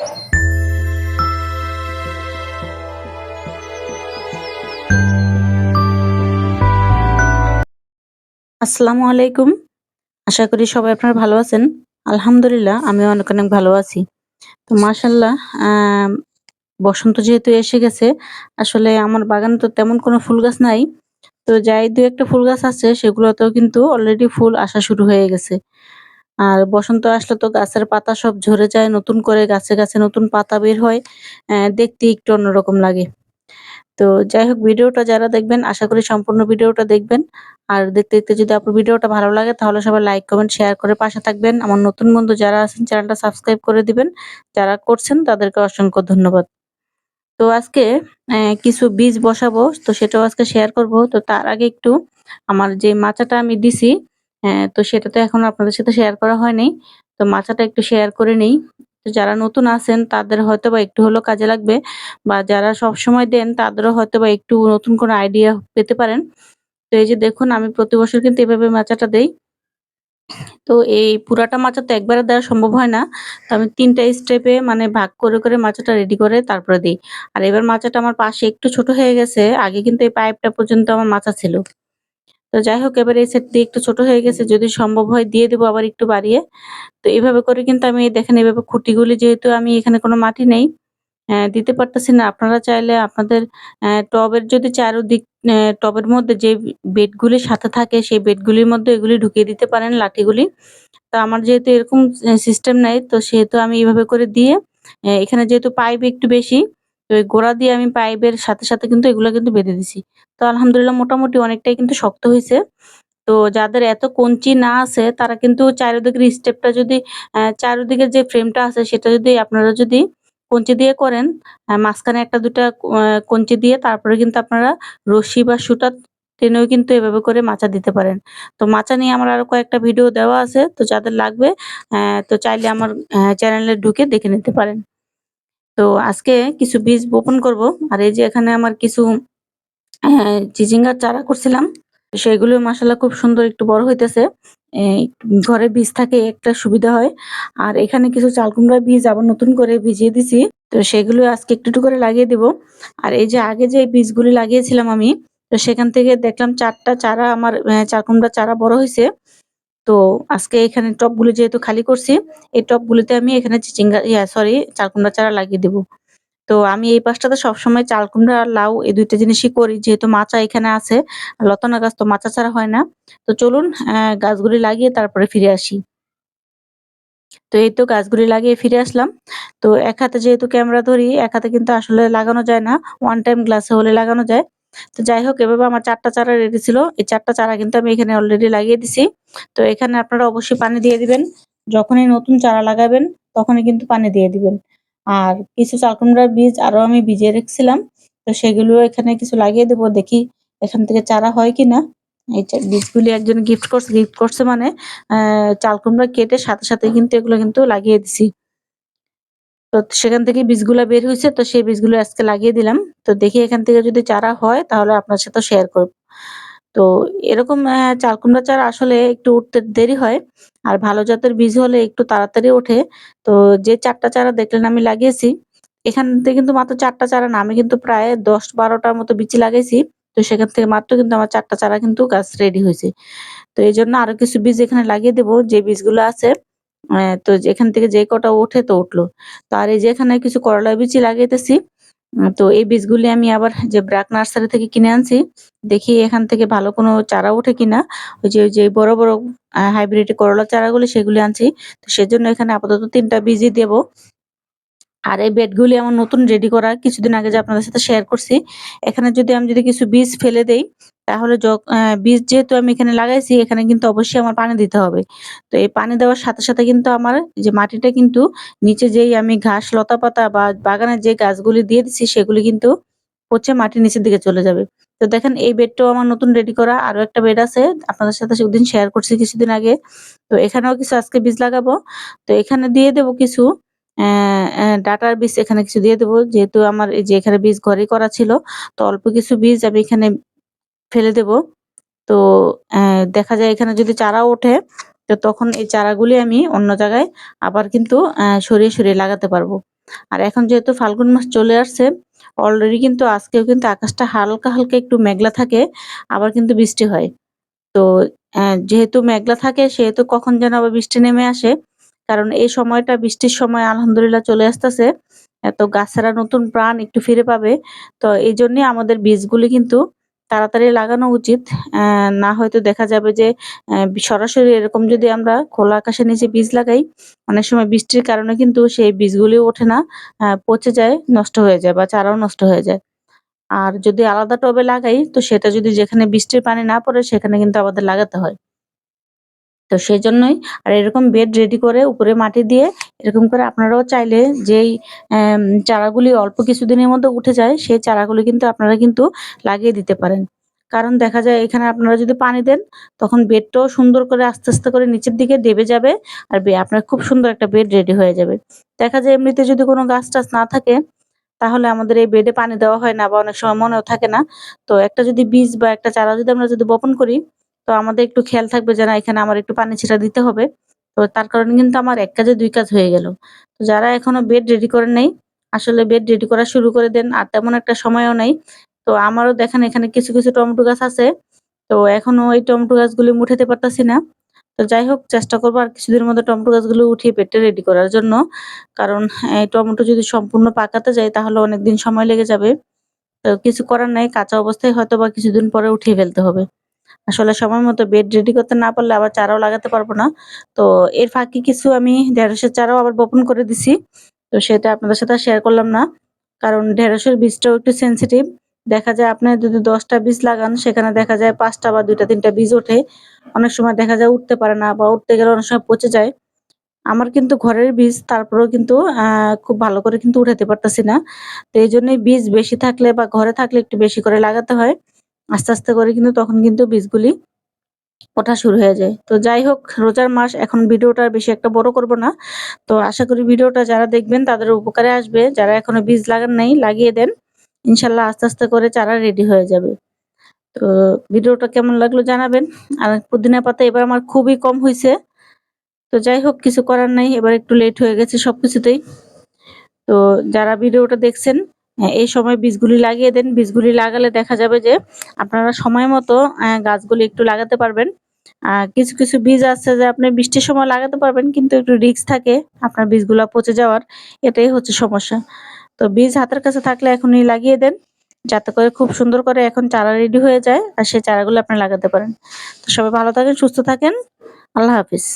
আসসালামু আলাইকুম। আশা করি সবাই আপনারা ভালো আছেন। আলহামদুলিল্লাহ আমিও অনেক, অনেক ভালো আছি। তো মাশাআল্লাহ বসন্ত যেহেতু এসে গেছে, আসলে আমার বাগানে তো তেমন কোনো ফুল গাছ নাই। তো যাই ২-১ টা ফুল গাছ আছে সেগুলোতেও কিন্তু অলরেডি ফুল আসা শুরু হয়ে গেছে। আর বসন্ত আসলে তো গাছের পাতা সব ঝরে যায়, নতুন করে গাছে, গাছে নতুন পাতা বের হয়। দেখতে একটু অন্যরকম লাগে। তো যাই হোক ভিডিওটা যারা দেখবেন আশা করি সম্পূর্ণ ভিডিওটা দেখবেন। আর দেখতে, দেখতে যদি আপনার ভিডিওটা ভালো লাগে তাহলে সবাই লাইক, কমেন্ট, শেয়ার করে পাশে থাকবেন। আমার নতুন বন্ধু যারা আছেন চ্যানেলটা সাবস্ক্রাইব করে দিবেন। যারা করছেন তাদেরকে অসংখ্য ধন্যবাদ। তো আজকে কিছু বীজ বসাবো তো সেটাও আজকে শেয়ার করব। তো তার আগে একটু আমার যে মাচাটা আমি দিছি তো সেটা তো এখনো আপনাদের সাথে শেয়ার করা হয় নাই। তো মাচাটা একটু শেয়ার করে নেই। তো যারা নতুন আছেন তাদের হয়তোবা একটু হলেও কাজে লাগবে বা যারা সবসময় দেন তাদেরও হয়তোবা একটু নতুন কোনো আইডিয়া পেতে পারেন। তো এই যে দেখুন আমি প্রতি বছর কিন্তু এভাবে মাচাটা দেই। তো এই পুরাটা মাচা তো একবারে দেওয়া সম্ভব হয় না। তো আমি ৩ টা স্টেপে মানে ভাগ করে, করে মাচাটা রেডি করে তারপরে দেই। আর এবার মাচাটা আমার পাশে একটু ছোট হয়ে গেছে। আগে কিন্তু এই পাইপটা পর্যন্ত আমার মাচা ছিল। তো যাই হোক এবার এই সেটটি একটু ছোট হয়ে গেছে। যদি সম্ভব হয় দিয়ে দেব আবার একটু বাড়িয়ে। তো এভাবে করে কিন্তু আমি দেখেন এভাবে খুঁটিগুলি যেহেতু আমি এখানে কোনো মাটি নেই দিতে পারতেছি না। আপনারা চাইলে আপনাদের টবের যদি চারোদিক টবের মধ্যে যে বেডগুলির সাথে থাকে সেই বেডগুলির মধ্যে এগুলি ঢুকিয়ে দিতে পারেন লাঠিগুলি। তো আমার যেহেতু এরকম সিস্টেম নাই তো সেহেতু আমি এভাবে করে দিয়ে এখানে যেহেতু পাইপ একটু বেশি তো ওই গোড়া দিয়ে আমি পাইপের সাথে, সাথে কিন্তু এগুলা কিন্তু বেঁধে দিছি। তো আলহামদুলিল্লাহ মোটামুটি অনেকটাই কিন্তু শক্ত হইছে। তো যাদের এত কঞ্চি না আছে তারা কিন্তু চারিদিকের স্টেপটা যদি চারিদিকের যে ফ্রেমটা আছে সেটা যদি আপনারা যদি কঞ্চি দিয়ে করেন, মাঝখানে ১টা ২টা কঞ্চি দিয়ে তারপরে কিন্তু আপনারা রশি বা সুতা টেনেও কিন্তু এভাবে করে মাচা দিতে পারেন। তো মাচা নিয়ে আমার আরো কয়েকটা ভিডিও দেওয়া আছে। তো যাদের লাগবে তো চাইলে আমার চ্যানেলে ঢুকে দেখে নিতে পারেন। তো আজকে কিছু বীজ বপন করব। আর এই যে এখানে আমার কিছু চিচিঙ্গার চারা করছিলাম। সেগুলো মাশাআল্লাহ খুব সুন্দর একটু বড় হইতেছে। ঘরে বীজ থাকে একটা সুবিধা হয়। আর এখানে কিছু চাল কুমড়ার বীজ আবার নতুন করে ভিজিয়ে দিছি। তো সেগুলো আজকে একটু, একটু করে লাগিয়ে দিব। আর এই যে আগে যে বীজগুলি লাগিয়েছিলাম আমি, তো সেখান থেকে দেখলাম ৪ টা চারা আমার চাল কুমড়ার চারা বড় হইছে। তো আজকে এখানে টবগুলো যেহেতু খালি করছি, এই টবগুলোতে আমি এখানে চিচিঙ্গা সরি চাল কুমড়ার চারা লাগিয়ে দিব। তো আমি এই পাশটাতে সবসময় চাল কুমড়া আর লাউ এই ২ টা জিনিসই করি। যেহেতু মাচা এখানে আছে। লতানো গাছ তো মাচা ছাড়া হয় না। তো চলুন গাছগুলি লাগিয়ে তারপরে ফিরে আসি। তো এই তো গাছগুলি লাগিয়ে ফিরে আসলাম। তো এক হাতে যেহেতু ক্যামেরা ধরি, এক হাতে কিন্তু আসলে লাগানো যায় না। ওয়ান টাইম গ্লাসে হলে লাগানো যায়। তো যাই হোক এভাবে আমার ৪ টা চারা রেডি ছিল। এই ৪ টা চারা কিন্তু আমি এখানে অলরেডি লাগিয়ে দিছি। তো এখানে আপনারা অবশ্যই পানি দিয়ে দিবেন। যখনই নতুন চারা লাগাবেন তখনই কিন্তু পানি দিয়ে দিবেন। আর কিছু চাল কুমড়ার বীজ আরো আমি ভিজিয়ে রেখেছিলাম। তো সেগুলো এখানে কিছু লাগিয়ে দেব। দেখি এখান থেকে চারা হয় কিনা। এই বীজগুলি একজন গিফট করছে। গিফট করছে মানে চাল কুমড়া কেটে সাথে, সাথে কিন্তু এগুলো কিন্তু লাগিয়ে দিছি। তো সেখান থেকে বীজগুলা বের হইছে। তো সেই বীজগুলো আজকে লাগিয়ে দিলাম। তো দেখি এখান থেকে যদি চারা হয় তাহলে আপনার সাথেও শেয়ার করব। তো এরকম চাল কুমড়া চারা আসলে একটু উঠতে দেরি হয়। আর ভালো জাতের বীজ হলে একটু তাড়াতাড়ি ওঠে। তো যে ৪ টা চারা দেখলেন আমি লাগিয়েছি, এখান থেকে কিন্তু মাত্র ৪ টা চারা না, আমি কিন্তু প্রায় ১০-১২ টার মতো বিচি লাগাইছি। তো সেখান থেকে মাত্র কিন্তু আমার ৪ টা চারা কিন্তু গাছ রেডি হইছে। তো এজন্য আরো কিছু বীজ এখানে লাগিয়ে দেব। যে বীজগুলো আছে তো এখান থেকে যে কটা ওঠে তো উঠলো। তো আর এই যে এখানে কিছু করলা বীচি লাগাইতেছি। তো এই বীজগুলি আমি আবার যে ব্রাক নার্সারি থেকে কিনে আনছি। দেখি এখান থেকে ভালো কোনো চারা ওঠে কিনা। ওই যে বড়, বড় হাইব্রিড করলা চারাগুলি সেগুলি আনছি। তো সেজন্য এখানে আপাতত ৩ টা বীজই দেব। আর এই বেডগুলি আমার নতুন রেডি করা। কিছুদিন আগে যে আপনাদের সাথে শেয়ার করছি। এখানে যদি কিছু বীজ ফেলে দেই, তাহলে বীজ যেহেতু আমি এখানে লাগাইছি, এখানে কিন্তু অবশ্যই আমার পানি দিতে হবে। তো এই পানি দেওয়ার সাথে, সাথে কিন্তু আমার যে মাটিটা কিন্তু নিচে যেই আমি ঘাস, লতাপাতা বা বাগানের যে গাছগুলি দিয়ে দিছি, সেগুলি কিন্তু পচে মাটির নিচের দিকে চলে যাবে। তো দেখেন এই বেডটাও আমার নতুন রেডি করা। আরো একটা বেড আছে। আপনাদের সাথে সেদিন শেয়ার করছি কিছুদিন আগে। তো এখানেও কিছু আজকে বীজ লাগাবো। তো এখানে দিয়ে দেব কিছু অ্যা ডাঁটার বীজ এখানে কিছু দিয়ে দেব। যেহেতু আমার এই যে এখানে বীজ ঘরেই করা ছিল। তো অল্প কিছু বীজ আমি এখানে ফেলে দেব। তো দেখা যায় এখানে যদি চারা ওঠে, তো তখন এই চারাগুলি আমি অন্য জায়গায় আবার কিন্তু সরিয়ে, সরিয়ে লাগাতে পারবো। আর এখন যেহেতু ফাল্গুন মাস চলে আসছে, অলরেডি কিন্তু আজকেও কিন্তু আকাশটা হালকা, হালকা একটু মেঘলা থাকে, আবার কিন্তু বৃষ্টি হয়। তো যেহেতু মেঘলা থাকে সেহেতু কখন যেন আবার বৃষ্টি নেমে আসে। কারণ এই সময়টা বৃষ্টির সময় আলহামদুলিল্লাহ চলে আসতেছে। তো গাছেরা নতুন প্রাণ একটু ফিরে পাবে। তো এইজন্যে আমাদের বীজগুলি কিন্তু তাড়াতাড়ি লাগানো উচিত। না হয়তো দেখা যাবে যে সরাসরি এরকম যদি আমরা খোলা আকাশের নিচে বীজ লাগাই, অনেক সময় বৃষ্টির কারণে কিন্তু সেই বীজগুলিও ওঠে না, পচে যায়, নষ্ট হয়ে যায় বা চারাও নষ্ট হয়ে যায়। আর যদি আলাদা টবে লাগাই তো সেটা যদি যেখানে বৃষ্টির পানি না পড়ে সেখানে কিন্তু আমাদের লাগাতে হয়। তো সেজন্যই আর এরকম বেড রেডি করে উপরে মাটি দিয়ে এরকম করে আপনারাও চাইলে যেই চারাগুলি অল্প কিছুদিনের মধ্যে উঠে যায় সেই চারাগুলি কিন্তু আপনারা কিন্তু লাগিয়ে দিতে পারেন। কারণ দেখা যায় এখানে আপনারা যদি পানি দেন তখন বেডটাও সুন্দর করে আস্তে, আস্তে করে নিচের দিকে দেবে যাবে। আর আপনার খুব সুন্দর একটা বেড রেডি হয়ে যাবে। দেখা যায় এমনিতে যদি কোনো গাছ-টাছ না থাকে তাহলে আমাদের এই বেডে পানি দেওয়া হয় না বা অনেক সময় মনেও থাকে না। তো একটা যদি বীজ বা একটা চারা যদি আমরা যদি বপন করি, তো আমাদের একটু খেয়াল থাকবে যে না এখানে আমার একটু পানি ছিটা দিতে হবে। তো তার কারণে কিন্তু আমার ১ কাজে ২ কাজ হয়ে গেল। তো যারা এখনো বেড রেডি করেন নাই, আসলে বেড রেডি করা শুরু করে দেন। আর তেমন একটা সময়ও নাই। তো আমারও দেখেন এখানে কিছু, কিছু টমেটো গাছ আছে। তো এখনো এই টমেটো গাছগুলি আমি উঠাতে পারতাছি না। তো যাই হোক চেষ্টা করব আর কিছুদিনের মধ্যে টমেটো গাছগুলো উঠিয়ে বেডটা রেডি করার জন্য। কারণ টমেটো যদি সম্পূর্ণ পাকাতে যাই তাহলে অনেকদিন সময় লেগে যাবে। তো কিছু করার নাই। কাঁচা অবস্থায় হয়তোবা কিছুদিন পরে উঠিয়ে ফেলতে হবে। আসলে সময় মতো বেড রেডি করতে না পারলে আবার চারাও লাগাতে পারব না। তো এর ফাঁকে কিছু আমি ঢেঁড়সের চারাও আবার বপন করে দিছি। তো সেটা আপনাদের সাথে আর শেয়ার করলাম না। কারণ ঢেঁড়সের বীজটাও একটু সেনসিটিভ। দেখা যায় আপনার যদি ১০ টা বীজ লাগান সেখানে দেখা যায় ৫ টা বা ২ টা ৩ টা বীজ ওঠে। অনেক সময় দেখা যায় উঠতে পারে না বা উঠতে গেলে অনেক সময় পচে যায়। আমার কিন্তু ঘরের বীজ তারপরেও কিন্তু খুব ভালো করে কিন্তু উঠাতে পারতাছি না। তো এইজন্যই বীজ বেশি থাকলে বা ঘরে থাকলে একটু বেশি করে লাগাতে হয়। আস্তে, আস্তে করে কিন্তু তখন কিন্তু বীজগুলি ওঠা শুরু হয়ে যায়। তো যাই হোক রোজার মাস এখন ভিডিওটা আর বেশি একটা বড় করব না। তো আশা করি ভিডিওটা যারা দেখবেন তাদের উপকারে আসবে। যারা এখনো বীজ লাগান নাই লাগিয়ে দেন। ইনশাআল্লাহ আস্তে, আস্তে করে চারা রেডি হয়ে যাবে। তো ভিডিওটা কেমন লাগলো জানাবেন। আর পুদিনা পাতা এবার আমার খুবই কম হইছে। তো যাই হোক কিছু করার নাই। এবার একটু লেট হয়ে গেছে সবকিছুতেই। তো যারা ভিডিওটা দেখছেন এই সময় বীজগুলি লাগিয়ে দেন। বীজগুলি লাগালে দেখা যাবে যে আপনারা সময় মতো গাছগুলি একটু লাগাতে পারবেন। কিছু, কিছু বীজ আছে যে আপনি বৃষ্টির সময় লাগাতে পারবেন কিন্তু একটু রিস্ক থাকে আপনার বীজগুলা পচে যাওয়ার। এটাই হচ্ছে সমস্যা। তো বীজ হাতের কাছে থাকলে এখনই লাগিয়ে দেন। যাতে করে খুব সুন্দর করে এখন চারা রেডি হয়ে যায় আর সেই চারাগুলো আপনি লাগাতে পারেন। তো সবাই ভালো থাকেন, সুস্থ থাকেন। আল্লাহ হাফিজ।